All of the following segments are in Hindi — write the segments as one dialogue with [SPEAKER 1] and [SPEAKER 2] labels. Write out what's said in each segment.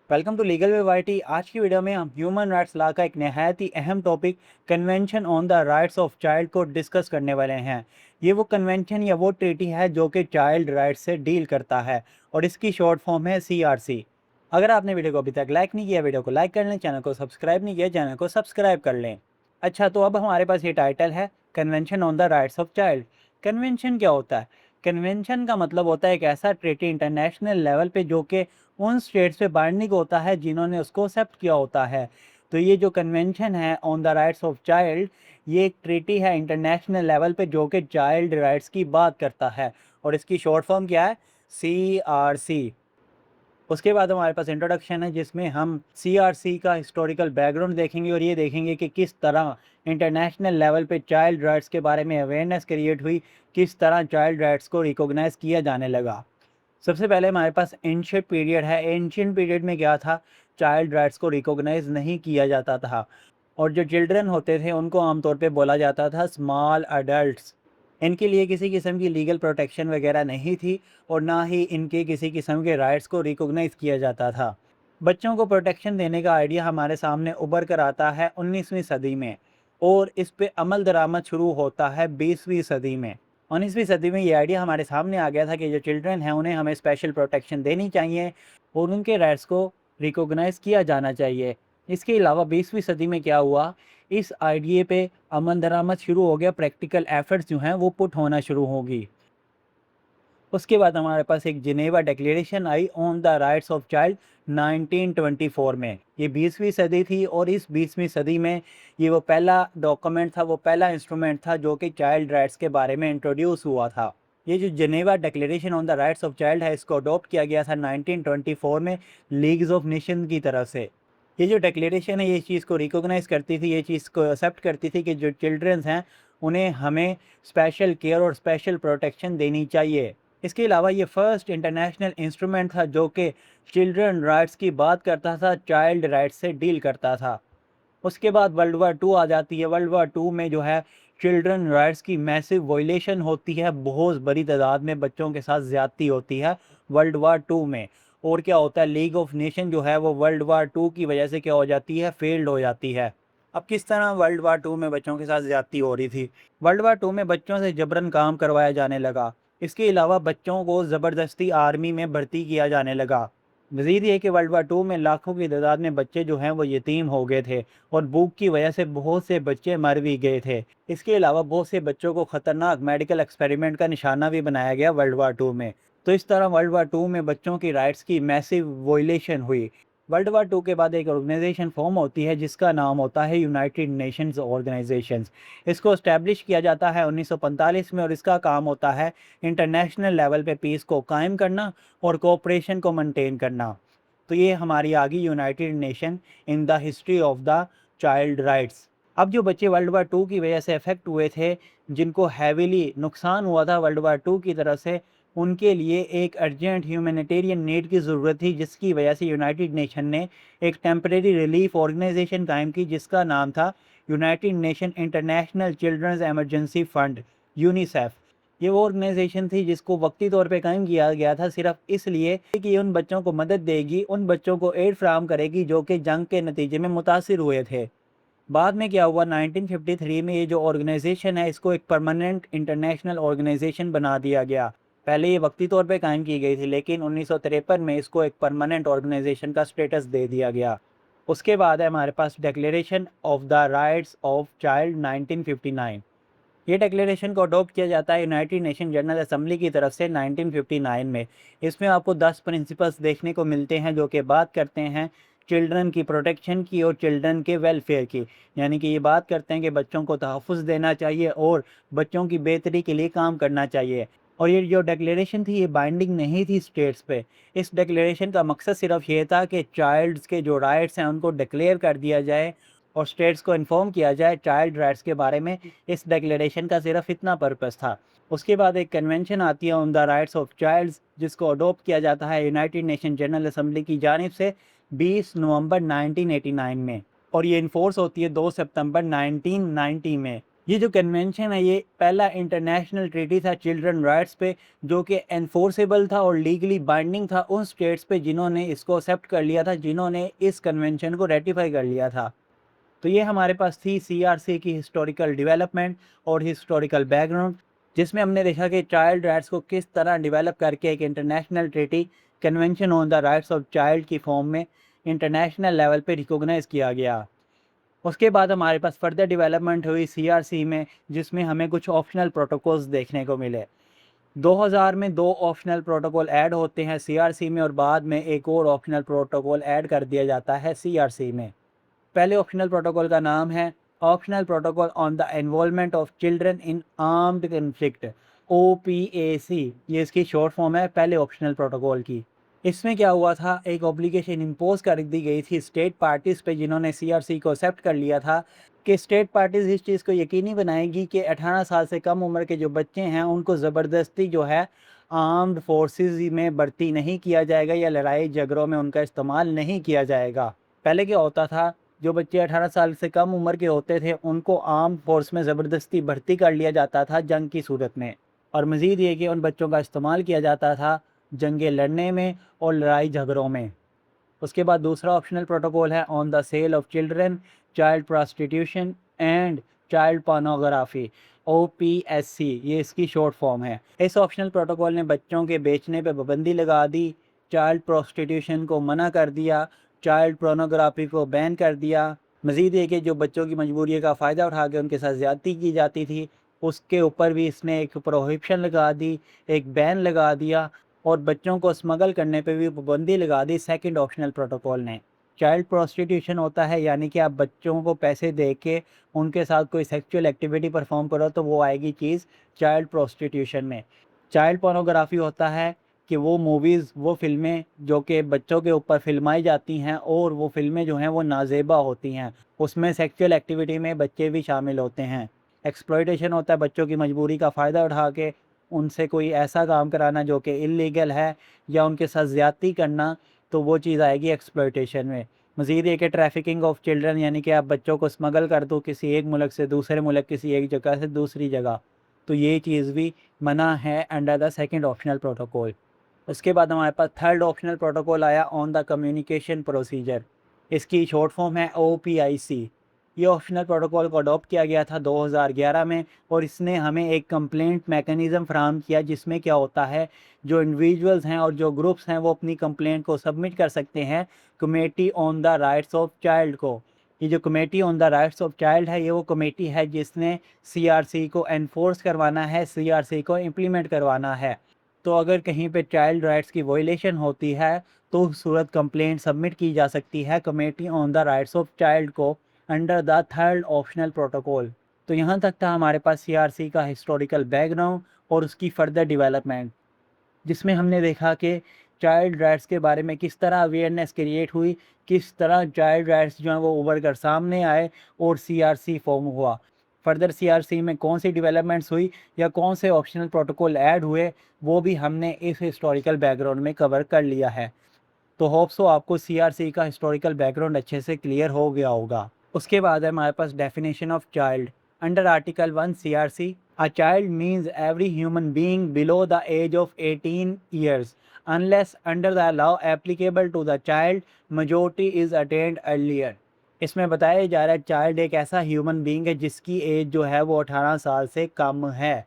[SPEAKER 1] Welcome to legal way YT. आज की वीडियो में हम ह्यूमन राइट्स लॉ का एक नहायत ही अहम topic convention on the rights of child को डिस्कस करने वाले हैं। ये वो कन्वेंशन या वो ट्रीटी है जो कि चाइल्ड राइट्स से डील करता है और इसकी शॉर्ट फॉर्म है CRC। अगर आपने वीडियो को अभी तक लाइक नहीं किया, वीडियो को लाइक कर लें। चैनल को सब्सक्राइब नहीं किया, चैनल को सब्सक्राइब कर लें। अच्छा, तो अब हमारे पास ये टाइटल है convention on the rights of child. Convention क्या होता है? कन्वेंशन का मतलब होता है एक ऐसा ट्रीटी इंटरनेशनल लेवल पे जो कि उन स्टेट्स पे बाइंडिंग होता है जिन्होंने उसको एक्सेप्ट किया होता है। तो ये जो कन्वेंशन है on the rights of child, ये एक ट्रीटी है इंटरनेशनल लेवल पे जो कि चाइल्ड राइट्स की बात करता है और इसकी शॉर्ट फॉर्म क्या है? CRC। उसके बाद हमारे पास इंट्रोडक्शन है जिसमें हम CRC का हिस्टोरिकल बैकग्राउंड देखेंगे और ये देखेंगे कि किस तरह इंटरनेशनल लेवल पे चाइल्ड राइट्स के बारे में अवेयरनेस क्रिएट हुई, किस तरह चाइल्ड राइट्स को रिकॉग्नाइज किया जाने लगा। सबसे पहले हमारे पास एंशिएंट पीरियड है। एंशिएंट पीरियड में क्या था? चाइल्ड राइट्स को रिकॉग्नाइज नहीं किया जाता था और जो चिल्ड्रन होते थे उनको आमतौर पे बोला जाता था स्मॉल अडल्ट्स। इनके लिए किसी किस्म की लीगल प्रोटेक्शन वगैरह नहीं थी और ना ही इनके किसी किस्म के राइट्स को रिकॉग्नाइज किया जाता था। बच्चों को प्रोटेक्शन देने का आइडिया हमारे सामने उभर कर आता है 19वीं सदी में और इस पे अमल दरामद शुरू होता है 20वीं सदी में। 19वीं सदी में ये आइडिया हमारे सामने आ गया था कि जो चिल्ड्रन हैं उन्हें हमें स्पेशल प्रोटेक्शन देनी चाहिए और उनके राइट्स को रिकॉग्नाइज किया जाना चाहिए। इसके अलावा 20वीं सदी में क्या हुआ, इस आइडिया पे अमल दरामद शुरू हो गया, प्रैक्टिकल एफर्ट्स जो हैं वो पुट होना शुरू होगी। उसके बाद हमारे पास एक Geneva declaration I on the rights of child 1924 में। ये 20वीं सदी थी और इस 20वीं सदी में ये वो पहला डॉक्यूमेंट था, वो पहला इंस्ट्रूमेंट था जो कि चाइल्ड राइट्स के बारे में इंट्रोड्यूस हुआ था। ये जो Geneva declaration on the rights of child है, इसको अडॉप्ट किया गया था 1924 में लीग्स ऑफ नेशन की तरफ से। ये जो डिक्लेरेशन है ये चीज़ को रिकॉग्नाइज करती थी, ये चीज़ को एक्सेप्ट करती थी कि जो चिल्ड्रंस हैं उन्हें हमें स्पेशल केयर और स्पेशल प्रोटेक्शन देनी चाहिए। इसके अलावा ये फर्स्ट इंटरनेशनल इंस्ट्रूमेंट था जो कि चिल्ड्रन राइट्स की बात करता था, चाइल्ड राइट्स से डील करता था। उसके बाद वर्ल्ड वार टू आ जाती है। वर्ल्ड वार टू में जो है चिल्ड्रन राइट्स की मैसिव वायलेशन होती है, बहुत बड़ी तादाद में बच्चों के साथ ज़्यादती होती है वर्ल्ड वार टू में। और क्या होता है, लीग ऑफ नेशन जो है वो वर्ल्ड वार टू की वजह से क्या हो जाती है, फेल्ड हो जाती है। अब किस तरह वर्ल्ड वार टू में बच्चों के साथ ज़्यादती हो रही थी? वर्ल्ड वार टू में बच्चों से जबरन काम करवाया जाने लगा। इसके अलावा बच्चों को ज़बरदस्ती आर्मी में भर्ती किया जाने लगा। मज़ीद ये कि वर्ल्ड वार टू में लाखों की तादाद में बच्चे जो हैं वो यतीम हो गए थे और भूख की वजह से बहुत से बच्चे मर भी गए थे। इसके अलावा बहुत से बच्चों को ख़तरनाक मेडिकल एक्सपेरिमेंट का निशाना भी बनाया गया वर्ल्ड वार टू में। तो इस तरह वर्ल्ड वार टू में बच्चों की राइट्स की मैसिव वॉयलेशन हुई। वर्ल्ड वार टू के बाद एक ऑर्गेनाइजेशन फॉर्म होती है जिसका नाम होता है यूनाइटेड नेशंस ऑर्गेनाइजेशंस। इसको इस्टेब्लिश किया जाता है 1945 में और इसका काम होता है इंटरनेशनल लेवल पे पीस को कायम करना और कोऑपरेशन को मेंटेन करना। तो ये हमारी आ गई United nation in the history of the child rights. अब जो बच्चे वर्ल्ड वार टू की वजह से अफेक्ट हुए थे, जिनको हैविली नुकसान हुआ था वर्ल्ड वार टू की तरफ से, उनके लिए एक अर्जेंट ह्यूमैनिटेरियन नीड की ज़रूरत थी, जिसकी वजह से यूनाइटेड नेशन ने एक टेम्परेरी रिलीफ ऑर्गेनाइजेशन कायम की जिसका नाम था United Nation International Children's Emergency Fund, UNICEF. ये वो ऑर्गेनाइजेशन थी जिसको वक्ती तौर पे कायम किया गया था सिर्फ इसलिए कि ये उन बच्चों को मदद देगी, उन बच्चों को एड फ्राहम करेगी जो कि जंग के नतीजे में मुतासिर हुए थे। बाद में क्या हुआ, 1953 में ये जो ऑर्गेनाइजेशन है इसको एक परमानेंट इंटरनेशनल ऑर्गेनाइजेशन बना दिया गया। पहले ये वक्ती तौर पे कायम की गई थी लेकिन 1953 में इसको एक परमानेंट ऑर्गेनाइजेशन का स्टेटस दे दिया गया। उसके बाद है हमारे पास declaration of the rights of child 1959। ये डिक्लेरेशन को अडॉप्ट किया जाता है यूनाइटेड नेशन जनरल असेंबली की तरफ से 1959 में। इसमें आपको 10 प्रिंसिपल्स देखने को मिलते हैं जो कि बात करते हैं चिल्ड्रन की प्रोटेक्शन की और चिल्ड्रन के वेलफेयर की। यानी कि ये बात करते हैं कि बच्चों को तहफ़्फ़ुज़ देना चाहिए और बच्चों की बेहतरी के लिए काम करना चाहिए। और ये जो डिक्लेरेशन थी ये बाइंडिंग नहीं थी स्टेट्स पे। इस डिक्लेरेशन का मकसद सिर्फ ये था कि चाइल्ड्स के जो राइट्स हैं उनको डिक्लेयर कर दिया जाए और स्टेट्स को इन्फॉर्म किया जाए चाइल्ड राइट्स के बारे में। इस डिक्लेरेशन का सिर्फ इतना पर्पस था। उसके बाद एक कन्वेंशन आती है on the rights of childs जिसको अडॉप्ट किया जाता है यूनाइटेड नेशन जनरल असेंबली की जानिब से 20 नवंबर 1989 में और ये इन्फोर्स होती है 2 सितंबर 1990 में। ये जो कन्वेंशन है ये पहला इंटरनेशनल ट्रीटी था चिल्ड्रन राइट्स पे, जो कि एनफोर्सेबल था और लीगली बाइंडिंग था उन स्टेट्स पे जिन्होंने इसको एक्सेप्ट कर लिया था, जिन्होंने इस कन्वेंशन को रेटिफाई कर लिया था। तो ये हमारे पास थी सीआरसी की हिस्टोरिकल डेवलपमेंट और हिस्टोरिकल बैकग्राउंड, जिसमें हमने देखा कि चाइल्ड राइट्स को किस तरह डेवलप करके एक international treaty convention on the rights of child की फॉर्म में इंटरनेशनल लेवल पे रिकॉग्नाइज किया गया। उसके बाद हमारे पास फर्दर डेवलपमेंट हुई सीआरसी में, जिसमें हमें कुछ ऑप्शनल प्रोटोकॉल्स देखने को मिले। 2000 में 2 ऑप्शनल प्रोटोकॉल ऐड होते हैं सीआरसी में और बाद में एक और ऑप्शनल प्रोटोकॉल ऐड कर दिया जाता है सीआरसी में। पहले ऑप्शनल प्रोटोकॉल का नाम है optional protocol on the involvement of children in armed conflict, OPAC, ये इसकी शॉर्ट फॉर्म है पहले ऑप्शनल प्रोटोकॉल की। इसमें क्या हुआ था, एक ऑब्लिगेशन इम्पोज कर दी गई थी स्टेट पार्टीज़ पे जिन्होंने सीआरसी को एक्सेप्ट कर लिया था, कि स्टेट पार्टीज़ इस चीज़ को यकीनी बनाएगी कि 18 साल से कम उम्र के जो बच्चे हैं उनको ज़बरदस्ती जो है आर्म्ड फोर्सेस में भर्ती नहीं किया जाएगा या लड़ाई झगड़ों में उनका इस्तेमाल नहीं किया जाएगा। पहले क्या होता था, जो बच्चे 18 साल से कम उम्र के होते थे उनको आर्म फोर्स में ज़बरदस्ती भर्ती कर लिया जाता था जंग की सूरत में, और मज़ीद ये कि उन बच्चों का इस्तेमाल किया जाता था जंगें लड़ने में और लड़ाई झगड़ों में। उसके बाद दूसरा ऑप्शनल प्रोटोकॉल है on the sale of children, child prostitution and child pornography, OPSC, ये इसकी शॉर्ट फॉर्म है। इस ऑप्शनल प्रोटोकॉल ने बच्चों के बेचने पर पाबंदी लगा दी, चाइल्ड प्रोस्टिट्यूशन को मना कर दिया, चाइल्ड पोर्नोग्राफी को बैन कर दिया। मज़ीद ये कि जो बच्चों की मजबूरी का फ़ायदा उठा के उनके साथ ज़्यादती की जाती थी उसके ऊपर भी इसने एक प्रोहिबिशन लगा दी, एक बैन लगा दिया, और बच्चों को स्मगल करने पे भी पाबंदी लगा दी सेकंड ऑप्शनल प्रोटोकॉल ने। चाइल्ड प्रोस्टिट्यूशन होता है यानी कि आप बच्चों को पैसे दे के उनके साथ कोई सेक्सुअल एक्टिविटी परफॉर्म करो तो वो आएगी चीज़ चाइल्ड प्रोस्टिट्यूशन में। चाइल्ड पोर्नोग्राफी होता है कि वो मूवीज़, वो फ़िल्में जो कि बच्चों के ऊपर फ़िल्माई जाती हैं और वो फ़िल्में जो हैं वो नाज़ेबा होती हैं, उसमें सेक्सुअल एक्टिविटी में बच्चे भी शामिल होते हैं। एक्सप्लॉयटेशन होता है बच्चों की मजबूरी का फ़ायदा उठा के उनसे कोई ऐसा काम कराना जो कि इल्लीगल है या उनके साथ ज़्यादती करना, तो वो चीज़ आएगी एक्सप्लॉयटेशन में। मज़ीद ये कि ट्रैफिकिंग ऑफ चिल्ड्रन यानी कि आप बच्चों को स्मगल कर दो किसी एक मुल्क से दूसरे मुल्क, किसी एक जगह से दूसरी जगह, तो ये चीज़ भी मना है under the second optional protocol. उसके बाद हमारे पास थर्ड ऑप्शनल प्रोटोकॉल आया ऑन द कम्युनिकेशन प्रोसीजर, इसकी शॉर्ट फॉर्म है ओपीआईसी। ये ऑप्शनल प्रोटोकॉल को अडॉप्ट किया गया था 2011 में, और इसने हमें एक कंप्लेंट मैकेनिज़्म फ्राहम किया जिसमें क्या होता है, जो इंडिविजुअल्स हैं और जो ग्रुप्स हैं वो अपनी कंप्लेंट को सबमिट कर सकते हैं committee on the rights of child को। ये जो committee on the rights of child है ये वो कमेटी है जिसने सीआरसी को एनफोर्स करवाना है, सीआरसी को इम्प्लीमेंट करवाना है। तो अगर कहीं पे चाइल्ड राइट्स की वायलेशन होती है तो उस सूरत कंप्लेंट सबमिट की जा सकती है committee on the rights of child को under the third optional protocol. तो यहाँ तक था हमारे पास सीआरसी का हिस्टोरिकल बैकग्राउंड और उसकी फर्दर डेवलपमेंट, जिसमें हमने देखा कि चाइल्ड राइट्स के बारे में किस तरह अवेयरनेस क्रिएट हुई, किस तरह चाइल्ड राइट्स जो हैं वो उभर कर सामने आए और सीआरसी फॉर्म हुआ। फर्दर सीआरसी में कौन सी डेवलपमेंट्स हुई या कौन से ऑप्शनल प्रोटोकॉल ऐड हुए, वो भी हमने इस हिस्टोरिकल बैकग्राउंड में कवर कर लिया है। तो होप सो आपको सीआरसी का हिस्टोरिकल बैकग्राउंड अच्छे से क्लियर हो गया होगा। उसके बाद है हमारे पास definition of child under article 1 CRC. A child means every human being below the age of 18 years unless under the law applicable to the child majority is attained earlier. इसमें बताया जा रहा है चाइल्ड एक ऐसा ह्यूमन बीइंग है जिसकी एज जो है वो 18 साल से कम है।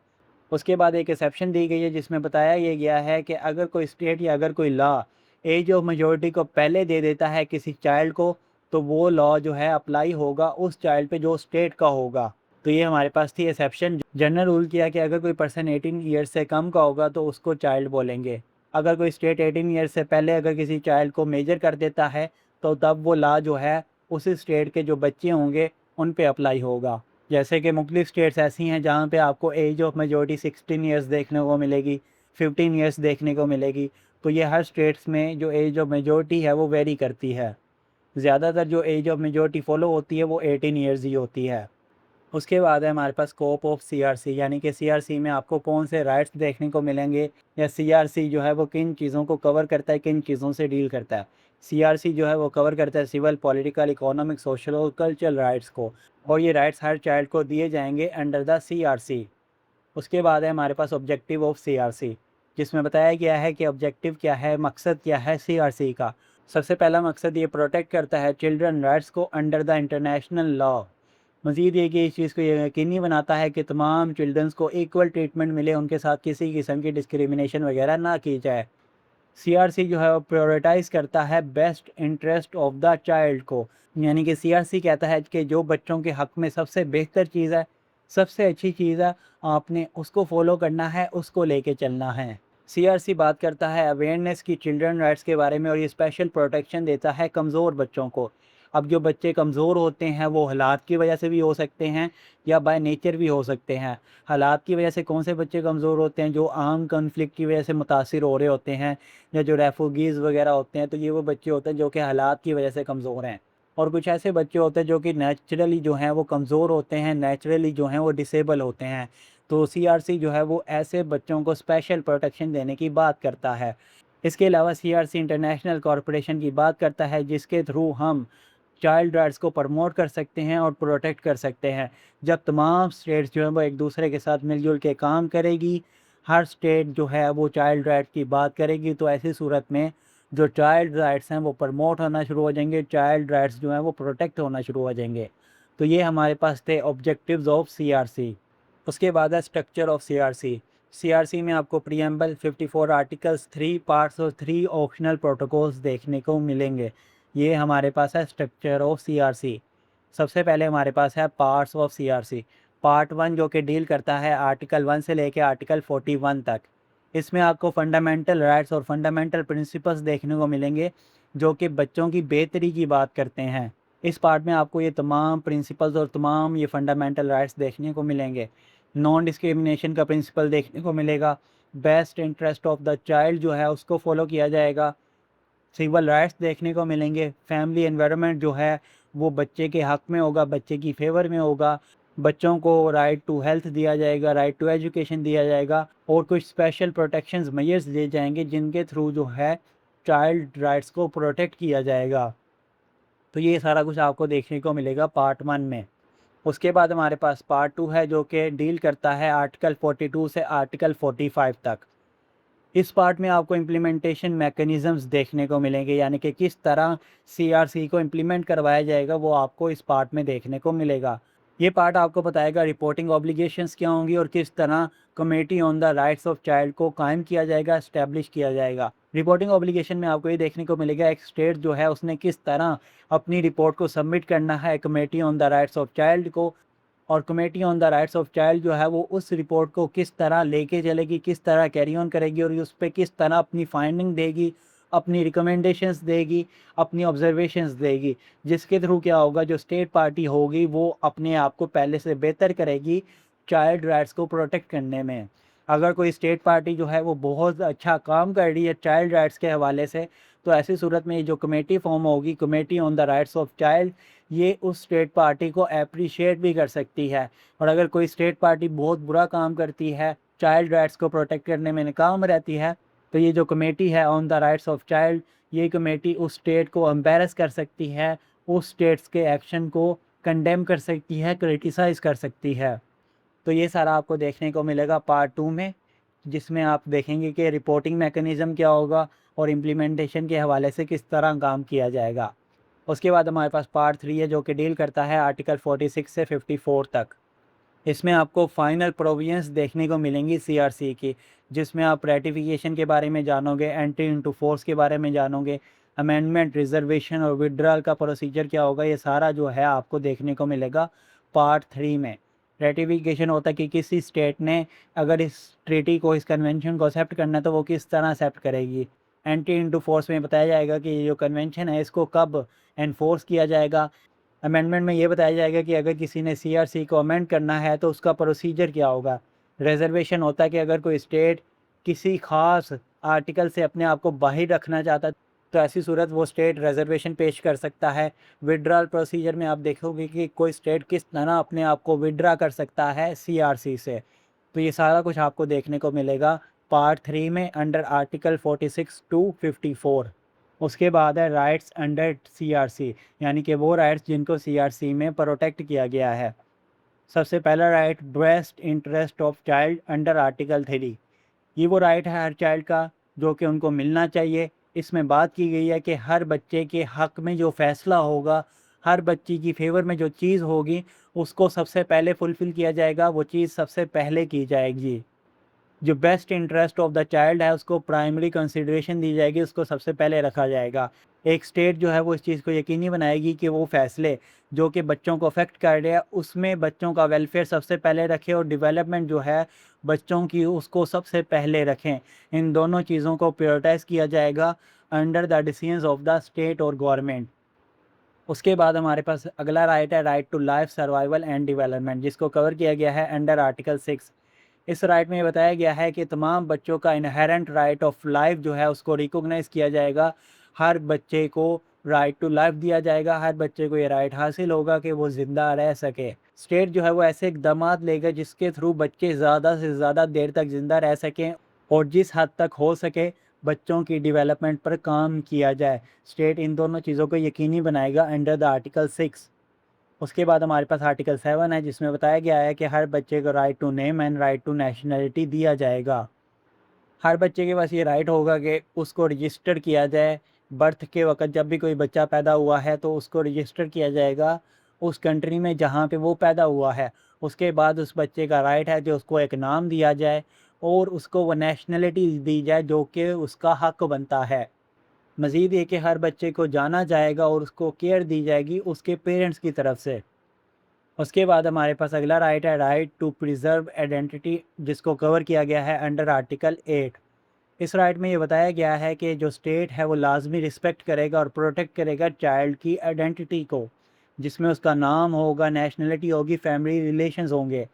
[SPEAKER 1] उसके बाद एक एक्सेप्शन दी गई है जिसमें बताया ये गया है कि अगर कोई स्टेट या अगर कोई लॉ एज ऑफ मेजोरिटी को पहले दे देता है किसी चाइल्ड को, तो वो लॉ जो है अप्लाई होगा उस चाइल्ड पे जो स्टेट का होगा। तो ये हमारे पास थी एक्सेप्शन। जनरल रूल किया कि अगर कोई पर्सन 18 ईयर्स से कम का होगा तो उसको चाइल्ड बोलेंगे। अगर कोई स्टेट 18 ईयर्स से पहले अगर किसी चाइल्ड को मेजर कर देता है तो तब वो लॉ जो है उस स्टेट के जो बच्चे होंगे उन पे अप्लाई होगा। जैसे कि मुख्तलिफ स्टेट्स ऐसी हैं जहाँ पे आपको एज ऑफ मेजोरिटी 16 ईयर्स देखने को मिलेगी, 15 ईयर्स देखने को मिलेगी। तो ये हर स्टेट्स में जो एज ऑफ मेजोरिटी है वो वेरी करती है। ज़्यादातर जो एज ऑफ मेजोरिटी फॉलो होती है वो 18 ईयर्स ही होती है। उसके बाद है हमारे पास स्कोप ऑफ सीआरसी, यानी कि सीआरसी में आपको कौन से राइट्स देखने को मिलेंगे या सीआरसी जो है वो किन चीज़ों को कवर करता है, किन चीज़ों से डील करता है। सीआरसी जो है वो कवर करता है सिविल, पॉलिटिकल, इकोनॉमिक, सोशल और कल्चरल राइट्स को, और ये राइट्स हर चाइल्ड को दिए जाएंगे अंडर द सीआरसी। उसके बाद है हमारे पास ऑब्जेक्टिव ऑफ सीआरसी, जिसमें बताया गया है कि ऑब्जेक्टिव क्या है, मकसद क्या है सीआरसी का। सबसे पहला मकसद ये प्रोटेक्ट करता है चिल्ड्रन राइट्स को अंडर द इंटरनेशनल लॉ। मज़ीद ये कि इस चीज़ को ये यकीनी बनाता है कि तमाम चिल्ड्रंस को इक्वल ट्रीटमेंट मिले, उनके साथ किसी किस्म की डिस्क्रिमिनेशन वगैरह ना की जाए। सीआरसी जो है वो प्रायोरिटाइज़ करता है best interest of the child को, यानी कि सीआरसी कहता है कि जो बच्चों के हक़ में सबसे बेहतर चीज़ है, सबसे अच्छी चीज़ है, आपने उसको फ़ॉलो करना है, उसको लेके चलना है। सीआरसी बात करता है अवेयरनेस की चिल्ड्रन राइट्स के बारे में, और ये स्पेशल प्रोटेक्शन देता है कमज़ोर बच्चों को। अब जो बच्चे कमज़ोर होते हैं वो हालात की वजह से भी हो सकते हैं या बाय नेचर भी हो सकते हैं। हालात की वजह से कौन से बच्चे कमज़ोर होते हैं? जो आर्म कॉन्फ्लिक्ट की वजह से मुतासिर हो रहे होते हैं, या जो रेफुगीज़ वगैरह होते हैं, तो ये वो बच्चे होते हैं जो कि हालात की वजह से कमज़ोर हैं। और कुछ ऐसे बच्चे होते हैं जो कि नेचुरली जो हैं वो कमज़ोर होते हैं, नेचुरली जो हैं वो डिसेबल होते हैं। तो सीआरसी जो है वो ऐसे बच्चों को स्पेशल प्रोटेक्शन देने की बात करता है। इसके अलावा सीआरसी इंटरनेशनल कॉर्पोरेशन की बात करता है, जिसके थ्रू हम चाइल्ड राइट्स को प्रमोट कर सकते हैं और प्रोटेक्ट कर सकते हैं। जब तमाम स्टेट्स जो हैं वो एक दूसरे के साथ मिलजुल के काम करेगी, हर स्टेट जो है वो चाइल्ड राइट्स की बात करेगी, तो ऐसी सूरत में जो चाइल्ड राइट्स हैं वो प्रमोट होना शुरू हो जाएंगे, चाइल्ड राइट्स जो हैं वो प्रोटेक्ट होना शुरू हो जाएंगे। तो ये हमारे पास थे ऑब्जेक्टिव्स ऑफ सीआरसी। उसके बाद है स्ट्रक्चर ऑफ सीआरसी। सीआरसी में आपको प्रीएम्बल, 54 आर्टिकल्स, 3 पार्ट्स और 3 ऑप्शनल प्रोटोकॉल्स देखने को मिलेंगे। ये हमारे पास है स्ट्रक्चर ऑफ सीआरसी। सबसे पहले हमारे पास है पार्ट्स ऑफ सीआरसी। पार्ट 1 जो कि डील करता है आर्टिकल 1 से लेके आर्टिकल 41 तक। इसमें आपको फंडामेंटल राइट्स और फंडामेंटल प्रिंसिपल्स देखने को मिलेंगे, जो कि बच्चों की बेहतरी की बात करते हैं। इस पार्ट में आपको ये तमाम प्रिंसिपल्स और तमाम ये फंडामेंटल राइट्स देखने को मिलेंगे। नॉन डिस्क्रिमिनेशन का प्रिंसिपल देखने को मिलेगा। Best interest of the child जो है उसको फॉलो किया जाएगा। सिविल राइट्स देखने को मिलेंगे। फैमिली एनवायरनमेंट जो है वो बच्चे के हक़ में होगा, बच्चे की फ़ेवर में होगा। बच्चों को राइट टू हेल्थ दिया जाएगा, राइट टू एजुकेशन दिया जाएगा, और कुछ स्पेशल प्रोटेक्शंस मेजर्स दिए जाएंगे, जिनके थ्रू जो है चाइल्ड राइट्स को प्रोटेक्ट किया जाएगा। तो ये सारा कुछ आपको देखने को मिलेगा पार्ट 1 में। उसके बाद हमारे पास पार्ट 2 है, जो कि डील करता है आर्टिकल 42 से आर्टिकल 45 तक। इस पार्ट में आपको इम्प्लीमेंटेशन मैकेनिज़म्स देखने को मिलेंगे, यानी कि किस तरह सीआरसी को इम्प्लीमेंट करवाया जाएगा, वो आपको इस पार्ट में देखने को मिलेगा। ये पार्ट आपको बताएगा रिपोर्टिंग ऑब्लिगेशंस क्या होंगी और किस तरह committee on the rights of child को कायम किया जाएगा, इस्टेब्लिश किया जाएगा। रिपोर्टिंग ऑब्लिगेशन में आपको ये देखने को मिलेगा एक स्टेट जो है उसने किस तरह अपनी रिपोर्ट को सबमिट करना है committee on the rights of child को, और committee on the rights of child जो है वो उस रिपोर्ट को किस तरह लेके चलेगी, किस तरह कैरी ऑन करेगी, और उस पे किस तरह अपनी फाइंडिंग देगी, अपनी रिकमेंडेशंस देगी, अपनी ऑब्जर्वेशंस देगी, जिसके थ्रू क्या होगा, जो स्टेट पार्टी होगी वो अपने आप को पहले से बेहतर करेगी चाइल्ड राइट्स को प्रोटेक्ट करने में। अगर कोई स्टेट पार्टी जो है वो बहुत अच्छा काम कर रही है चाइल्ड राइट्स के हवाले से, तो ऐसी सूरत में ये जो कमेटी फॉर्म होगी, committee on the rights of child, ये उस स्टेट पार्टी को एप्रिशिएट भी कर सकती है। और अगर कोई स्टेट पार्टी बहुत बुरा काम करती है, चाइल्ड राइट्स को प्रोटेक्ट करने में नाकाम रहती है, तो ये जो कमेटी है on the rights of child, ये कमेटी उस स्टेट को एम्बैरस कर सकती है, उस स्टेट्स के एक्शन को कंडेम कर सकती है, क्रिटिसाइज़ कर सकती है। तो ये सारा आपको देखने को मिलेगा पार्ट 2 में, जिसमें आप देखेंगे कि रिपोर्टिंग मैकेनिज़्म क्या होगा और इम्प्लीमेंटेशन के हवाले से किस तरह काम किया जाएगा। उसके बाद हमारे पास पार्ट 3 है, जो कि डील करता है आर्टिकल 46 से 54 तक। इसमें आपको फाइनल प्रोविजंस देखने को मिलेंगी सीआरसी की, जिसमें आप रेटिफिकेशन के बारे में जानोगे, एंट्री इनटू फोर्स के बारे में जानोगे, अमेंडमेंट, रिजर्वेशन और विड्रॉल का प्रोसीजर क्या होगा, ये सारा जो है आपको देखने को मिलेगा पार्ट 3 में। रेटिफिकेशन होता है कि किसी स्टेट ने अगर इस ट्रीटी को, इस कन्वेंशन को एक्सेप्ट करना है, तो वो किस तरह एक्सेप्ट करेगी। एंट्री इनटू फोर्स में बताया जाएगा कि ये जो कन्वेंशन है इसको कब एनफोर्स किया जाएगा। अमेंडमेंट में ये बताया जाएगा कि अगर किसी ने सीआरसी को अमेंड करना है तो उसका प्रोसीजर क्या होगा। रिजर्वेशन होता है कि अगर कोई स्टेट किसी ख़ास आर्टिकल से अपने आप को बाहर रखना चाहता है, तो ऐसी सूरत वो स्टेट रिजर्वेशन पेश कर सकता है। विड्रॉल प्रोसीजर में आप देखोगे कि कोई स्टेट किस तरह अपने आप को विड्रा कर सकता है सीआरसी से। तो ये सारा कुछ आपको देखने को मिलेगा पार्ट 3 में अंडर आर्टिकल 46 टू 54। उसके बाद है राइट्स अंडर सीआरसी, यानी कि वो राइट्स जिनको सीआरसी में प्रोटेक्ट किया गया है। सबसे पहला right best interest of child under article 3। ये वो राइट है हर चाइल्ड का जो कि उनको मिलना चाहिए। इसमें बात की गई है कि हर बच्चे के हक में जो फैसला होगा, हर बच्ची की फेवर में जो चीज़ होगी, उसको सबसे पहले फुलफ़िल किया जाएगा, वो चीज़ सबसे पहले की जाएगी। जो best interest of the child है उसको प्राइमरी कंसिडरेशन दी जाएगी, उसको सबसे पहले रखा जाएगा। एक स्टेट जो है वो इस चीज़ को यकीनी बनाएगी कि वो फ़ैसले जो कि बच्चों को अफेक्ट कर रहे हैं उसमें बच्चों का वेलफेयर सबसे पहले रखें और डेवलपमेंट जो है बच्चों की उसको सबसे पहले रखें। इन दोनों चीज़ों को प्रायोरिटाइज़ किया जाएगा under the decisions of the state और गवर्नमेंट। उसके बाद हमारे पास अगला राइट है right to life survival and development, जिसको कवर किया गया है अंडर आर्टिकल 6। इस राइट में ये बताया गया है कि तमाम बच्चों का इनहेरेंट राइट ऑफ लाइफ जो है उसको रिकॉग्नाइज़ किया जाएगा। हर बच्चे को राइट टू लाइफ दिया जाएगा, हर बच्चे को ये राइट हासिल होगा कि वो ज़िंदा रह सके। स्टेट जो है वो ऐसे इकदामात लेगा जिसके थ्रू बच्चे ज़्यादा से ज़्यादा देर तक ज़िंदा रह सकें और जिस हद तक हो सके बच्चों की डेवलपमेंट पर काम किया जाए। स्टेट इन दोनों चीज़ों को यकीनी बनाएगा अंडर द आर्टिकल 6। उसके बाद हमारे पास आर्टिकल 7 है जिसमें बताया गया है कि हर बच्चे को right to name and right to nationality दिया जाएगा। हर बच्चे के पास ये राइट होगा कि उसको रजिस्टर किया जाए। बर्थ के वक़्त जब भी कोई बच्चा पैदा हुआ है तो उसको रजिस्टर किया जाएगा उस कंट्री में जहाँ पे वो पैदा हुआ है। उसके बाद उस बच्चे का राइट है कि उसको एक नाम दिया जाए और उसको वो नेशनलिटी दी जाए जो कि उसका हक बनता है। मज़ीद ये कि हर बच्चे को जाना जाएगा और उसको केयर दी जाएगी उसके पेरेंट्स की तरफ से। उसके बाद हमारे पास अगला राइट है राइट टू प्रिजर्व आइडेंटिटी, जिसको कवर किया गया है अंडर आर्टिकल 8। इस राइट में ये बताया गया है कि जो स्टेट है वो लाजमी रिस्पेक्ट करेगा और प्रोटेक्ट करेगा चाइल्ड की आइडेंटिटी को, जिसमें उसका नाम होगा, नेशनलिटी होगी, फैमिली रिलेशंस होंगे।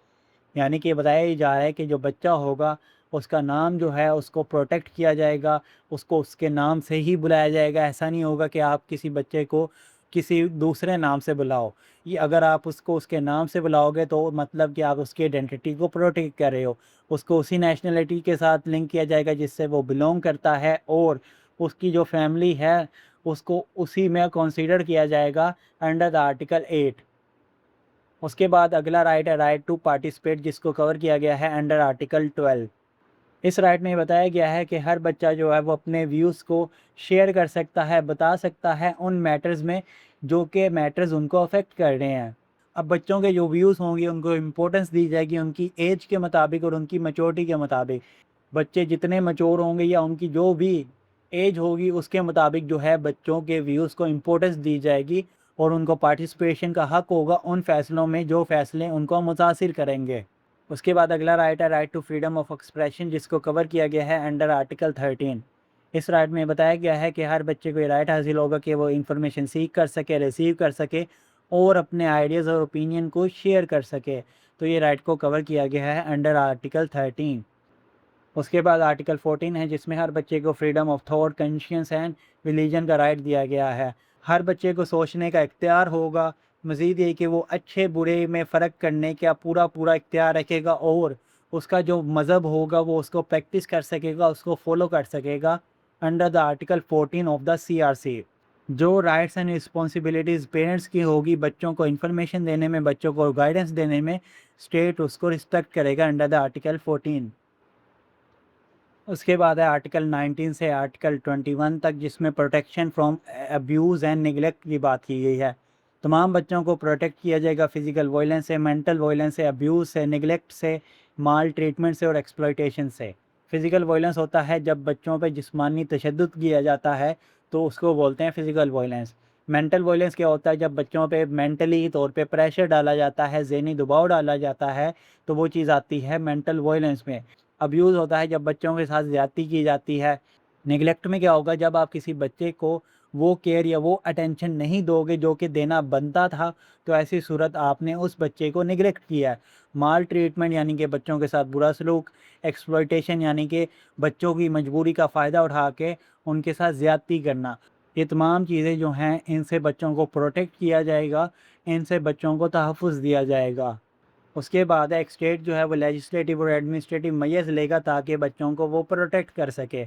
[SPEAKER 1] यानी कि बताया जा रहा है कि जो बच्चा होगा उसका नाम जो है उसको प्रोटेक्ट किया जाएगा, उसको उसके नाम से ही बुलाया जाएगा। ऐसा नहीं होगा कि आप किसी बच्चे को किसी दूसरे नाम से बुलाओ। ये अगर आप उसको उसके नाम से बुलाओगे तो मतलब कि आप उसकी आइडेंटिटी को प्रोटेक्ट कर रहे हो। उसको उसी नेशनलिटी के साथ लिंक किया जाएगा जिससे वो बिलोंग करता है और उसकी जो फैमिली है उसको उसी में कंसीडर किया जाएगा अंडर द आर्टिकल 8। उसके बाद अगला राइट है राइट टू पार्टिसिपेट, जिसको कवर किया गया है अंडर आर्टिकल 12। इस राइट में बताया गया है कि हर बच्चा जो है वो अपने व्यूज़ को शेयर कर सकता है, बता सकता है उन मैटर्स में जो कि मैटर्स उनको अफेक्ट कर रहे हैं। अब बच्चों के जो व्यूज़ होंगे उनको इम्पोर्टेंस दी जाएगी उनकी एज के मुताबिक और उनकी मैच्योरिटी के मुताबिक। बच्चे जितने मैच्योर होंगे या उनकी जो भी एज होगी उसके मुताबिक जो है बच्चों के व्यूज़ को इम्पोर्टेंस दी जाएगी और उनको पार्टिसिपेशन का हक होगा उन फैसलों में जो फैसले उनको मुतासिर करेंगे। उसके बाद अगला राइट है right to freedom of expression, जिसको कवर किया गया है अंडर आर्टिकल 13। इस राइट में बताया गया है कि हर बच्चे को ये राइट हासिल होगा कि वो इंफॉर्मेशन सीख कर सके, रिसीव कर सके और अपने आइडियाज़ और ओपिनियन को शेयर कर सके। तो ये राइट को कवर किया गया है अंडर आर्टिकल 13। उसके बाद आर्टिकल 14 है जिसमें हर बच्चे को freedom of thought, conscience and religion का राइट दिया गया है। हर बच्चे को सोचने का इख्तियार होगा। मज़ीद ये कि वो अच्छे बुरे में फ़र्क करने का पूरा पूरा इख्तियार रखेगा और उसका जो मज़हब होगा वो उसको प्रैक्टिस कर सकेगा, उसको फॉलो कर सकेगा under the article 14 of the CRC. जो राइट्स एंड रिस्पॉन्सिबिलिटीज़ पेरेंट्स की होगी बच्चों को इन्फॉर्मेशन देने में, बच्चों को गाइडेंस देने में, स्टेट उसको रिस्पेक्ट करेगा अंडर द आर्टिकल 14। उसके बाद है आर्टिकल 19 से आर्टिकल 21 तक, जिसमें protection from abuse and neglect की बात की गई है। तमाम बच्चों को प्रोटेक्ट किया जाएगा फिज़िकल वायलेंस से, मेंटल वायलेंस से, अब्यूज़ से, निगलेक्ट से, माल ट्रीटमेंट से और एक्सप्लॉयटेशन से। फ़िज़िकल वायलेंस होता है जब बच्चों पे जिस्मानी तशद्दुद किया जाता है तो उसको बोलते हैं फ़िज़िकल वायलेंस। मेंटल वायलेंस क्या होता है जब बच्चों पे मेंटली तौर पे प्रेशर डाला जाता है, ज़हनी दबाव डाला जाता है, तो वो चीज़ आती है मेंटल वायलेंस में। अब्यूज़ होता है जब बच्चों के साथ ज़्यादती की जाती है। नेग्लेक्ट में क्या होगा जब आप किसी बच्चे को वो केयर या वो अटेंशन नहीं दोगे जो कि देना बनता था, तो ऐसी सूरत आपने उस बच्चे को नेग्लेक्ट किया है। माल ट्रीटमेंट यानी कि बच्चों के साथ बुरा सलूक, एक्सप्लॉयटेशन यानी कि बच्चों की मजबूरी का फ़ायदा उठा के उनके साथ ज़्यादती करना। ये तमाम चीज़ें जो हैं इनसे बच्चों को प्रोटेक्ट किया जाएगा, इनसे बच्चों को तहफ़्फ़ुज़ दिया जाएगा। उसके बाद एक स्टेट जो है वो लेजिस्लेटिव और एडमिनिस्ट्रेटिव मेजर्स लेगा ताकि बच्चों को वो प्रोटेक्ट कर सके।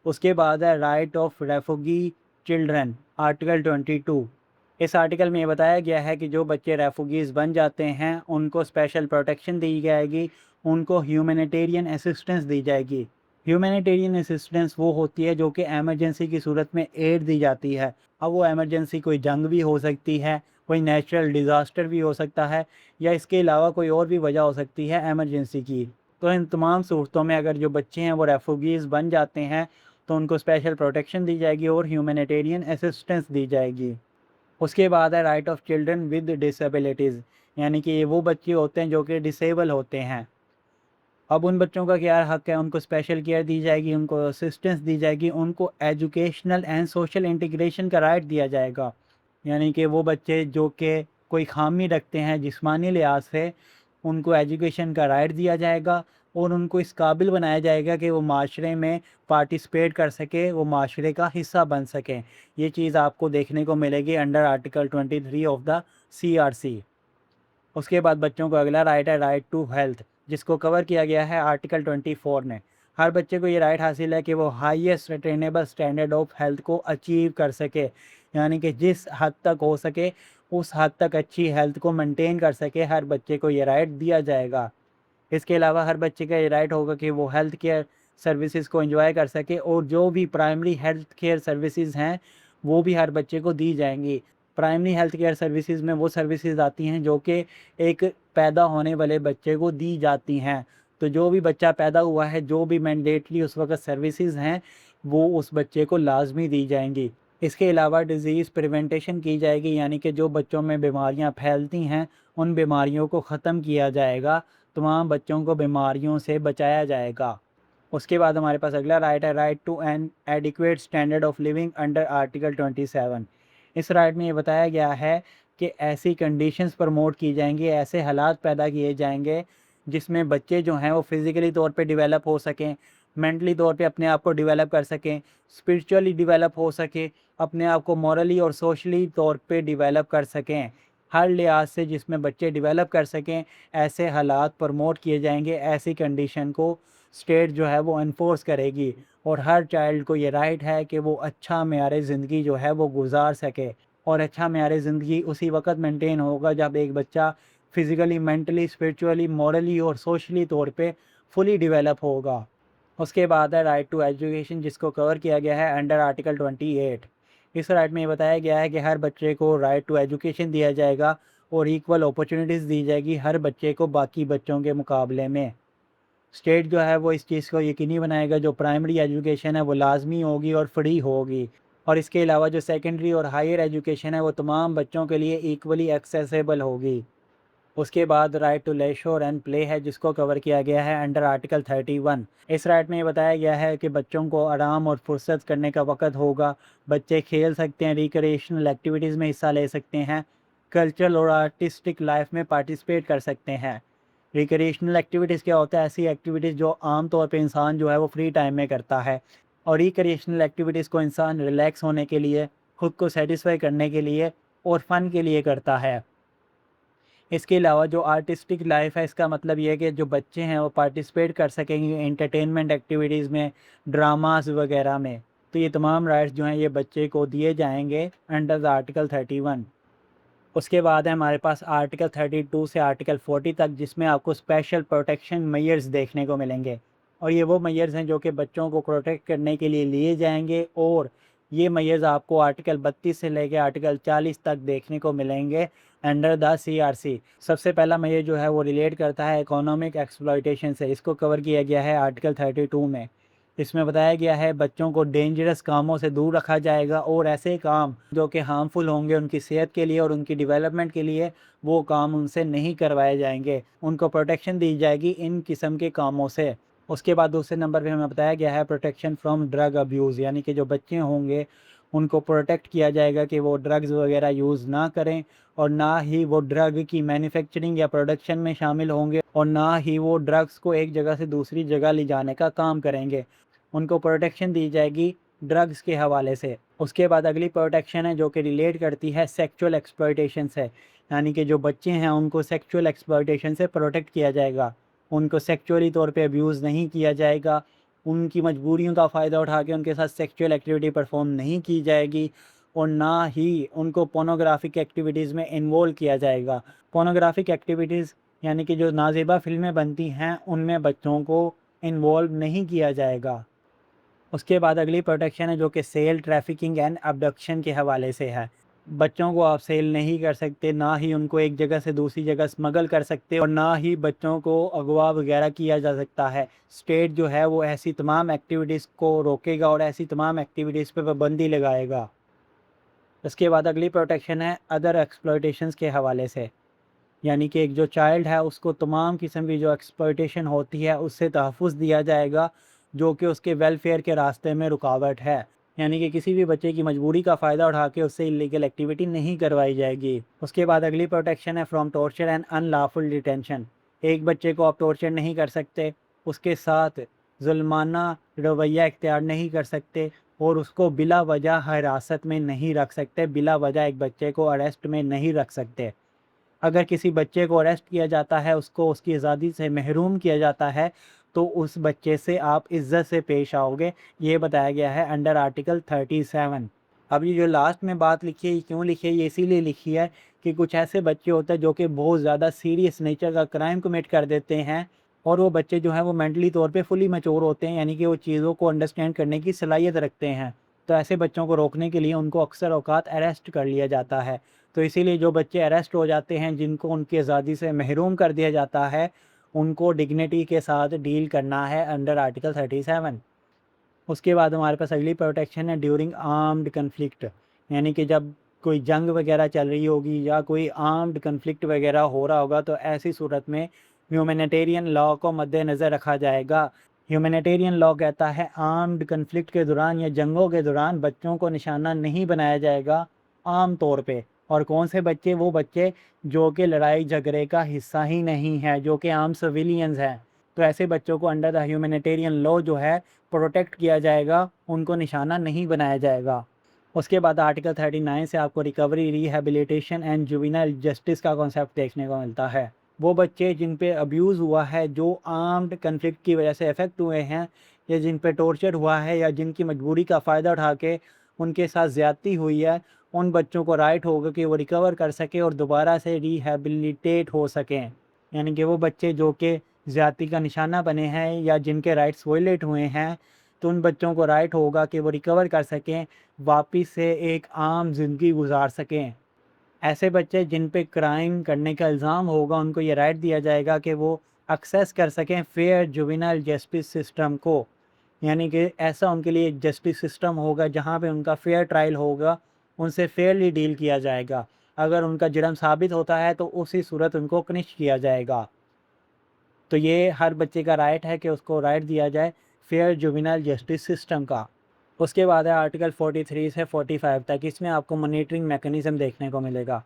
[SPEAKER 1] उसके बाद है राइट ऑफ रेफ्यूगी चिल्ड्रन आर्टिकल 22। इस आर्टिकल में ये बताया गया है कि जो बच्चे रेफुगीज़ बन जाते हैं उनको स्पेशल प्रोटेक्शन दी जाएगी, उनको ह्यूमैनिटेरियन असिस्टेंस दी जाएगी। ह्यूमैनिटेरियन असिस्टेंस वो होती है जो कि एमरजेंसी की सूरत में एड दी जाती है। अब वो एमरजेंसी कोई जंग भी हो सकती है, कोई नेचुरल डिज़ास्टर भी हो सकता है, या इसके अलावा कोई और भी वजह हो सकती है एमरजेंसी की। तो इन तमाम सूरतों में अगर जो बच्चे हैं वो रेफुगीज़ बन जाते हैं तो उनको स्पेशल प्रोटेक्शन दी जाएगी और ह्यूमैनिटेरियन असिस्टेंस दी जाएगी। उसके बाद है right of children with disabilities, यानी कि ये वो बच्चे होते हैं जो कि डिसेबल होते हैं। अब उन बच्चों का क्या हक़ है, उनको स्पेशल केयर दी जाएगी, उनको असिस्टेंस दी जाएगी, उनको एजुकेशनल एंड सोशल इंटीग्रेशन का राइट दिया जाएगा। यानी कि वो बच्चे जो कि कोई ख़ामी रखते हैं जिस्मानी लिहाज से, उनको एजुकेशन का राइट दिया जाएगा और उनको इस काबिल बनाया जाएगा कि वो माशरे में पार्टिसिपेट कर सके, वो माशरे का हिस्सा बन सकें। ये चीज़ आपको देखने को मिलेगी under article 23 of the CRC। उसके बाद बच्चों को अगला राइट है राइट टू हेल्थ, जिसको कवर किया गया है आर्टिकल 24 में। हर बच्चे को ये राइट हासिल है कि वो highest attainable standard of health को अचीव कर सके, यानी कि जिस हद तक हो सके उस हद तक अच्छी हेल्थ को मेंटेन कर सके, हर बच्चे को ये राइट दिया जाएगा। इसके अलावा हर बच्चे का ये राइट होगा कि वो हेल्थ केयर सर्विसेज को एंजॉय कर सके और जो भी प्राइमरी हेल्थ केयर सर्विसेज हैं वो भी हर बच्चे को दी जाएंगी। प्राइमरी हेल्थ केयर सर्विसेज में वो सर्विसेज आती हैं जो कि एक पैदा होने वाले बच्चे को दी जाती हैं। तो जो भी बच्चा पैदा हुआ है, जो भी मैंडेटरी उस वक्त सर्विसेज हैं वो उस बच्चे को लाजमी दी जाएंगी। इसके अलावा डिज़ीज़ प्रिवेंटेशन की जाएगी, यानी कि जो बच्चों में बीमारियां फैलती हैं उन बीमारियों को ख़त्म किया जाएगा, तमाम बच्चों को बीमारियों से बचाया जाएगा। उसके बाद हमारे पास अगला राइट है right to an adequate standard of living under article 27। इस राइट में ये बताया गया है कि ऐसी कंडीशंस प्रमोट की जाएंगी, ऐसे हालात पैदा किए जाएंगे जिसमें बच्चे जो हैं वो फिज़िकली तौर पे डेवलप हो सकें, मेंटली तौर पे अपने आप को डेवलप कर सकें, स्पिरिचुअली डेवलप हो सके, अपने आप को मॉरली और सोशली तौर पे डेवलप कर सकें। हर लिहाज से जिसमें बच्चे डेवलप कर सकें, ऐसे हालात प्रमोट किए जाएंगे, ऐसी कंडीशन को स्टेट जो है वो इन्फोर्स करेगी और हर चाइल्ड को ये राइट है कि वो अच्छा मेयार ज़िंदगी जो है वो गुजार सके। और अच्छा मेयार ज़िंदगी उसी वक्त मेंटेन होगा जब एक बच्चा फिज़िकली, मेंटली, स्पिरिचुअली, मॉरली और सोशली तौर पे फुली डेवलप होगा। उसके बाद है राइट टू एजुकेशन, जिसको कवर किया गया है अंडर आर्टिकल 28। इस राइट में ये बताया गया है कि हर बच्चे को राइट टू एजुकेशन दिया जाएगा और इक्वल अपॉर्चुनिटीज़ दी जाएगी हर बच्चे को बाकी बच्चों के मुकाबले में। स्टेट जो है वो इस चीज़ को यकीनी बनाएगा जो प्राइमरी एजुकेशन है वो लाजमी होगी और फ्री होगी, और इसके अलावा जो सेकेंडरी और हायर एजुकेशन है वो तमाम बच्चों के लिए इक्वली एक्सेसिबल होगी। उसके बाद राइट टू लेशोर एंड प्ले है, जिसको कवर किया गया है अंडर आर्टिकल 31। इस राइट में ये बताया गया है कि बच्चों को आराम और फुर्सत करने का वक़्त होगा, बच्चे खेल सकते हैं, रिक्रिएशनल एक्टिविटीज़ में हिस्सा ले सकते हैं, कल्चरल और आर्टिस्टिक लाइफ में पार्टिसिपेट कर सकते हैं। रिक्रिएशनल एक्टिविटीज़ क्या होता है? ऐसी एक्टिविटीज़ जो आम तौर पे इंसान जो है वो फ्री टाइम में करता है, और रिक्रिएशनल एक्टिविटीज़ को इंसान रिलैक्स होने के लिए, खुद को सेटिस्फाई करने के लिए और फ़न के लिए करता है। इसके अलावा जो आर्टिस्टिक लाइफ है, इसका मतलब ये है कि जो बच्चे हैं वो पार्टिसिपेट कर सकेंगे एंटरटेनमेंट एक्टिविटीज़ में, ड्रामास वगैरह में। तो ये तमाम राइट्स जो हैं ये बच्चे को दिए जाएंगे अंडर द आर्टिकल 31। उसके बाद है हमारे पास आर्टिकल 32 से आर्टिकल 40 तक, जिसमें आपको स्पेशल प्रोटेक्शन मेजर्स देखने को मिलेंगे। और ये वो मेजर्स हैं जो कि बच्चों को प्रोटेक्ट करने के लिए लिए जाएंगे, और ये मेजर्स आपको आर्टिकल 32 से लेकर आर्टिकल 40 तक देखने को मिलेंगे अंडर द CRC। सबसे पहला मेजर जो है वो रिलेट करता है इकोनॉमिक एक्सप्लॉयटेशन से, इसको कवर किया गया है आर्टिकल 32 में। इसमें बताया गया है बच्चों को डेंजरस कामों से दूर रखा जाएगा, और ऐसे काम जो कि हार्मफुल होंगे उनकी सेहत के लिए और उनकी डेवलपमेंट के लिए, वो काम उनसे नहीं करवाए जाएंगे। उनको प्रोटेक्शन दी जाएगी इन किस्म के कामों से। उसके बाद दूसरे नंबर पे हमें बताया गया है प्रोटेक्शन फ्रॉम ड्रग अब्यूज़, यानी कि जो बच्चे होंगे उनको प्रोटेक्ट किया जाएगा कि वो ड्रग्स वगैरह यूज़ ना करें, और ना ही वो ड्रग की मैन्युफैक्चरिंग या प्रोडक्शन में शामिल होंगे, और ना ही वो ड्रग्स को एक जगह से दूसरी जगह ले जाने का काम करेंगे। उनको प्रोटेक्शन दी जाएगी ड्रग्स के हवाले से। उसके बाद अगली प्रोटेक्शन है जो कि रिलेट करती है सेक्सुअल एक्सप्लॉयटेशन से, यानी कि जो बच्चे हैं उनको सेक्सुअल एक्सप्लॉयटेशन से प्रोटेक्ट किया जाएगा। उनको सेक्सुअली तौर पे अब्यूज़ नहीं किया जाएगा, उनकी मजबूरियों का फ़ायदा उठा के उनके साथ सेक्सुअल एक्टिविटी परफॉर्म नहीं की जाएगी और ना ही उनको पोर्नोग्राफिक एक्टिविटीज़ में इन्वॉल्व किया जाएगा। पोर्नोग्राफिक एक्टिविटीज़ यानी कि जो नाज़ेबा फ़िल्में बनती हैं उनमें बच्चों को इन्वॉल्व नहीं किया जाएगा। उसके बाद अगली प्रोटेक्शन है जो कि सेल, ट्रैफिकिंग एंड अबडक्शन के हवाले से है। बच्चों को आप सेल नहीं कर सकते, ना ही उनको एक जगह से दूसरी जगह स्मगल कर सकते और ना ही बच्चों को अगवा वगैरह किया जा सकता है। स्टेट जो है वो ऐसी तमाम एक्टिविटीज़ को रोकेगा और ऐसी तमाम एक्टिविटीज़ पे पाबंदी लगाएगा। उसके बाद अगली प्रोटेक्शन है अदर एक्सप्लॉयटेशंस के हवाले से, यानी कि एक जो चाइल्ड है उसको तमाम किस्म की जो एक्सप्लॉयटेशन होती है उससे तहफ़्फ़ुज़ दिया जाएगा जो कि उसके वेलफेयर के रास्ते में रुकावट है। यानी कि किसी भी बच्चे की मजबूरी का फ़ायदा उठा के उससे इल्लीगल एक्टिविटी नहीं करवाई जाएगी। उसके बाद अगली प्रोटेक्शन है from torture and unlawful detention. एक बच्चे को आप टॉर्चर नहीं कर सकते, उसके साथ ज़ुल्माना रवैया इख्तियार नहीं कर सकते और उसको बिला वजह हिरासत में नहीं रख सकते, बिला वजह एक बच्चे को अरेस्ट में नहीं रख सकते। अगर किसी बच्चे को अरेस्ट किया जाता है, उसको उसकी आज़ादी से महरूम किया जाता है, तो उस बच्चे से आप इज़्ज़त से पेश आओगे। ये बताया गया है अंडर आर्टिकल 37। अब ये जो लास्ट में बात लिखी है, ये क्यों लिखी है? ये इसीलिए लिखी है कि कुछ ऐसे बच्चे होते हैं जो कि बहुत ज़्यादा सीरियस नेचर का क्राइम कमिट कर देते हैं और वो बच्चे जो हैं वो मेंटली तौर पे फुली मैच्योर होते हैं, यानी कि वो चीज़ों को अंडरस्टैंड करने की सलाहियत रखते हैं। तो ऐसे बच्चों को रोकने के लिए उनको अक्सर औक़ात अरेस्ट कर लिया जाता है। तो इसीलिए जो बच्चे अरेस्ट हो जाते हैं, जिनको उनकी आज़ादी से महरूम कर दिया जाता है, उनको डिग्निटी के साथ डील करना है अंडर आर्टिकल 37। उसके बाद हमारे पास अगली प्रोटेक्शन है ड्यूरिंग आर्म्ड कन्फ्लिक्ट, यानी कि जब कोई जंग वगैरह चल रही होगी या कोई आर्म्ड कन्फ्लिक्ट वगैरह हो रहा होगा तो ऐसी सूरत में ह्यूमैनिटेरियन लॉ को मद्देनज़र रखा जाएगा। ह्यूमैनिटेरियन लॉ कहता है आर्म्ड कन्फ्लिक्ट के दौरान या जंगों के दौरान बच्चों को निशाना नहीं बनाया जाएगा आम तौर पे। और कौन से बच्चे? वो बच्चे जो कि लड़ाई झगड़े का हिस्सा ही नहीं है, जो कि आम सिविलियंस हैं। तो ऐसे बच्चों को अंडर द ह्यूमैनिटेरियन लॉ जो है प्रोटेक्ट किया जाएगा, उनको निशाना नहीं बनाया जाएगा। उसके बाद आर्टिकल 39 से आपको recovery, rehabilitation and juvenile justice का कॉन्सेप्ट देखने को मिलता है। वो बच्चे जिन पे अब्यूज़ हुआ है, जो आर्म्ड कन्फ्लिक्ट की वजह से अफेक्ट हुए हैं या जिन पे टॉर्चर हुआ है या जिनकी मजबूरी का फ़ायदा उठा के उनके साथ ज़्यादती हुई है, उन बच्चों को राइट होगा कि वो रिकवर कर सकें और दोबारा से रिहैबिलिटेट हो सकें। यानी कि वो बच्चे जो कि ज़्यादती का निशाना बने हैं या जिनके राइट्स वायलेट हुए हैं, तो उन बच्चों को राइट होगा कि वो रिकवर कर सकें, वापस से एक आम ज़िंदगी गुजार सकें। ऐसे बच्चे जिन पे क्राइम करने का इल्ज़ाम होगा, उनको ये राइट दिया जाएगा कि वो एक्सेस कर सकें फेयर जुवेनाइल जस्टिस सिस्टम को। यानी कि ऐसा उनके लिए एक जस्टिस सिस्टम होगा जहाँ पे उनका फेयर ट्रायल होगा, उनसे फेयरली डील किया जाएगा। अगर उनका जुर्म साबित होता है तो उसी सूरत उनको पनिश किया जाएगा। तो ये हर बच्चे का राइट है कि उसको राइट दिया जाए फेयर जुवेनाइल जस्टिस सिस्टम का। उसके बाद है आर्टिकल 43 से 45 तक, इसमें आपको मॉनिटरिंग मैकेनिज़्म देखने को मिलेगा।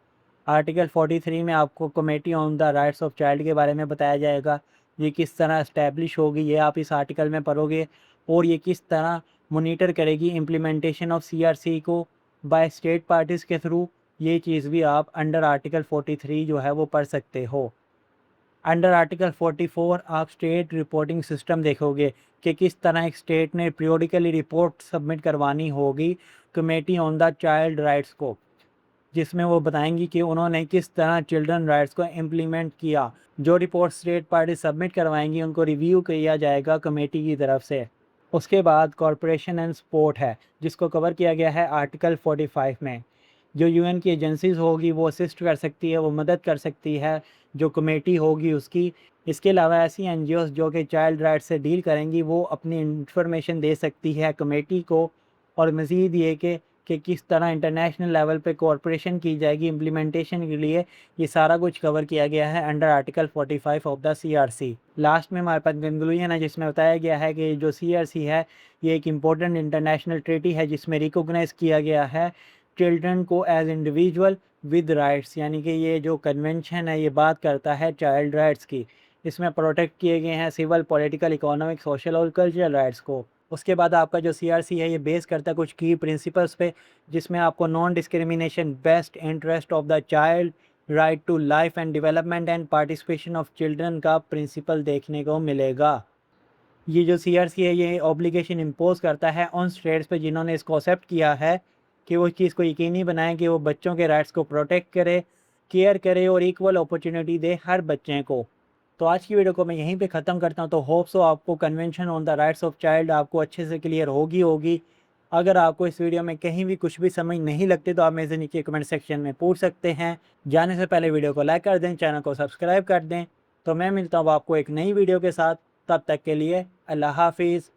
[SPEAKER 1] आर्टिकल 43 में आपको committee on the rights of child के बारे में बताया जाएगा। ये किस तरह इस्टेब्लिश होगी, ये आप इस आर्टिकल में पढ़ोगे और ये किस तरह मॉनिटर करेगी इम्प्लीमेंटेशन ऑफ सीआरसी को बाय स्टेट पार्टीज़ के थ्रू। ये चीज़ भी आप अंडर आर्टिकल 43 जो है वो पढ़ सकते हो। अंडर आर्टिकल 44 आप स्टेट रिपोर्टिंग सिस्टम देखोगे कि किस तरह एक स्टेट ने पीरियोडिकली रिपोर्ट सबमिट करवानी होगी committee on the child rights को, जिसमें वो बताएंगी कि उन्होंने किस तरह चिल्ड्रन राइट्स को इम्प्लीमेंट किया। जो रिपोर्ट स्टेट पार्टी सबमिट करवाएंगी उनको रिव्यू किया जाएगा कमेटी की तरफ से। उसके बाद कॉरपोरेशन एंड सपोर्ट है, जिसको कवर किया गया है आर्टिकल 45 में। जो यूएन की एजेंसीज़ होगी वो असिस्ट कर सकती है, वो मदद कर सकती है जो कमेटी होगी उसकी। इसके अलावा ऐसी एनजीओज़ जो कि चाइल्ड राइट्स से डील करेंगी वो अपनी इंफॉर्मेशन दे सकती है कमेटी को। और मज़ीद ये कि किस तरह इंटरनेशनल लेवल पे कोऑपरेशन की जाएगी इम्प्लीमेंटेशन के लिए, ये सारा कुछ कवर किया गया है under article 45 of the CRC. Last में हमारे पास कंक्लूजन है जिसमें बताया गया है कि जो सीआरसी है ये एक इम्पोर्टेंट इंटरनेशनल ट्रीटी है जिसमें रिकॉग्नाइज़ किया गया है चिल्ड्रन को एज इंडिविजुअल विद राइट्स। यानी कि ये जो कन्वेंशन है ये बात करता है चाइल्ड राइट्स की। इसमें प्रोटेक्ट किए गए हैं सिविल, पॉलिटिकल, इकोनॉमिक, सोशल और कल्चरल राइट्स को। उसके बाद आपका जो सीआरसी है ये बेस करता है कुछ की प्रिंसिपल्स पे, जिसमें आपको non discrimination, best interest of the child, right to life and development and participation of children का प्रिंसिपल देखने को मिलेगा। ये जो सीआरसी है ये ऑब्लिगेशन इम्पोज करता है उन स्टेट्स पे जिन्होंने इसको एक्सेप्ट किया है कि वो इस चीज़ को यकीनी बनाएं कि वो बच्चों के राइट्स को प्रोटेक्ट करे, केयर करे और इक्वल अपॉर्चुनिटी दे हर बच्चे को। तो आज की वीडियो को मैं यहीं पे ख़त्म करता हूँ। तो होप सो आपको convention on the rights of child आपको अच्छे से क्लियर होगी। अगर आपको इस वीडियो में कहीं भी कुछ भी समझ नहीं लगती तो आप मेरे से नीचे कमेंट सेक्शन में पूछ सकते हैं। जाने से पहले वीडियो को लाइक कर दें, चैनल को सब्सक्राइब कर दें। तो मैं मिलता हूँ आपको एक नई वीडियो के साथ। तब तक के लिए अल्लाह हाफिज़।